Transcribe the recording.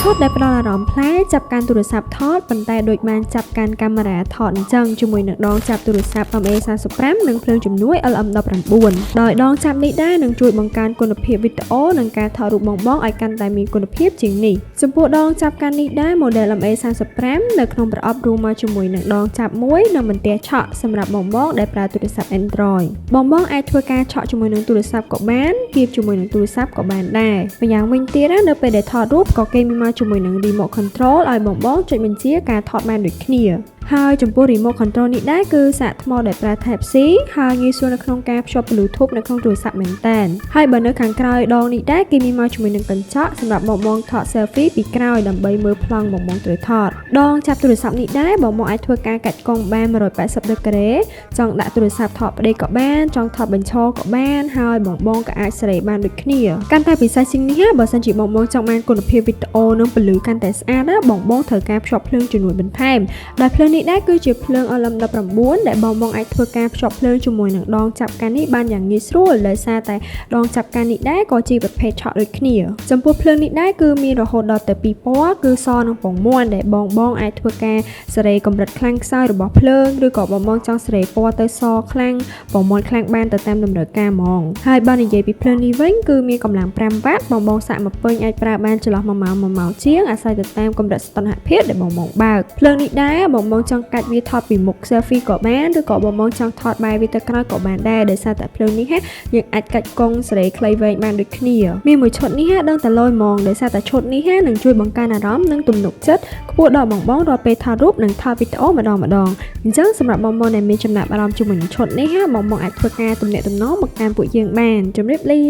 ឈុតដែលផ្ដល់អារម្មណ៍ប្លែកចាប់កាន់ទូរស័ព្ទថតប៉ុន្តែដូចបានចាប់កាន់កាមេរ៉ាថតអញ្ចឹងជាមួយនឹងដងចាប់ទូរស័ព្ទ MA45 និងភ្លើងជំនួយ LM19 ដោយដងចាប់នេះដែរនឹងជួយបង្កើនគុណភាពវីដេអូនិងការថតរូបបងៗឲ្យកាន់តែមានគុណភាពជាងនេះចំពោះដងចាប់កាន់នេះដែរ model MA45 នៅក្នុងប្រអប់រួមមកជាមួយនឹងដងចាប់មួយនិងបន្ទះឆក់សម្រាប់បងៗដែលប្រើទូរស័ព្ទ Android បងៗអាចធ្វើការឆក់ជាមួយនឹងទូរស័ព្ទក៏បានគៀបជាមួយនឹងទូរស័ព្ទក៏បានដែរម្យ៉ាងវិញទៀតនៅពេលដែលថតរូបក៏គេមានមកជាមួយនឹង remote control ឲ្យបងៗចុចបញ្ជាការថតបានដូចគ្នាហើយចំពោះ remote control នេះដែរគឺសាកថ្មដែលប្រើ Type C ហើយងាយស្រួលនៅក្នុងការភ្ជាប់ Bluetooth នៅក្នុងទូរស័ព្ទមែនតើហើយបើនៅខាងក្រោយដងនេះដែរគេមានមកជាមួយនឹងកញ្ចក់សម្រាប់បងៗថត selfie ពីក្រោយដើម្បីមើលប្លង់បងៗត្រូវថតដងចាប់ទូរស័ព្ទនេះដែរបងៗអាចធ្វើការកាច់កង់បាន180ដឺក្រេចង់ដាក់ទូរស័ព្ទថតប្តីក៏បានចង់ថតបញ្ឈរក៏បានហើយបងៗក៏អាចសេរីបានដូចគ្នាកាន់តែពិសេសជាងនេះបើសិនជាបងៗចង់បានគុណភាពវីដេអូនិងពន្លឺកាន់តែស្អាតបងៗត្រូវការភ្ជាប់ភ្លើងជំនួយបន្ថែមដោយភ្លើងនេះដែរគឺជាភ្លើង LM19 ដែលបងៗអាចធ្វើការភ្ជាប់ភ្លើងជាមួយនឹងដងចាប់កាន់នេះបានយ៉ាងងាយស្រួលដោយសារតែដងចាប់កាន់នេះដែរក៏ជាប្រភេទឆក់ដូចគ្នាចំពោះភ្លើងនេះដែរគឺមានរហូតដល់ទៅ2ពណ៌គឺសនិងពងមាន់ដែលបងៗអាចធ្វើការសេរីកម្រិតខ្លាំងខ្សោយរបស់ភ្លើងឬក៏បងៗចង់សេរីពណ៌ទៅសខ្លាំងពងមាន់ខ្លាំងបានទៅតាមតម្រូវការហ្មងហើយបើនិយាយពីភ្លើងនេះវិញគឺមានកម្លាំង5វ៉ាត់បងៗសាកមកពេញអាចប្រើបានចន្លោះ1ម៉ោង1ម៉ោងជាងអាស្រ័យទៅតាមកម្រិតសីតុណ្ហភាពដែលបងៗបើកភ្លើងនេះដែរបងៗចង់កាច់វាថតពីមុខ selfie ក៏បានឬក៏បងៗចង់ថតបែរវាទៅក្រោយក៏បានដែរដោយសារតែភ្លើងនេះយើងអាចកាច់កង់សេរីខ្លីវែងបានដូចគ្នាមានមួយឈុតនេះដឹងតែលយហ្មងដោយសារតែឈុតនេះនឹងជួយបង្កើនអារម្មណ៍និងទំនុកចិត្តខ្ពស់ដល់បងៗរាល់ពេលថតរូបនិងថតវីដេអូម្ដងអញ្ចឹងសម្រាប់បងៗដែលមានចំណាប់អារម្មណ៍ជាមួយនឹងឈុតនេះបងៗអាចធ្វើការទំនាក់ទំនងមកកាន់ពួកយើងបានជម្រាបលា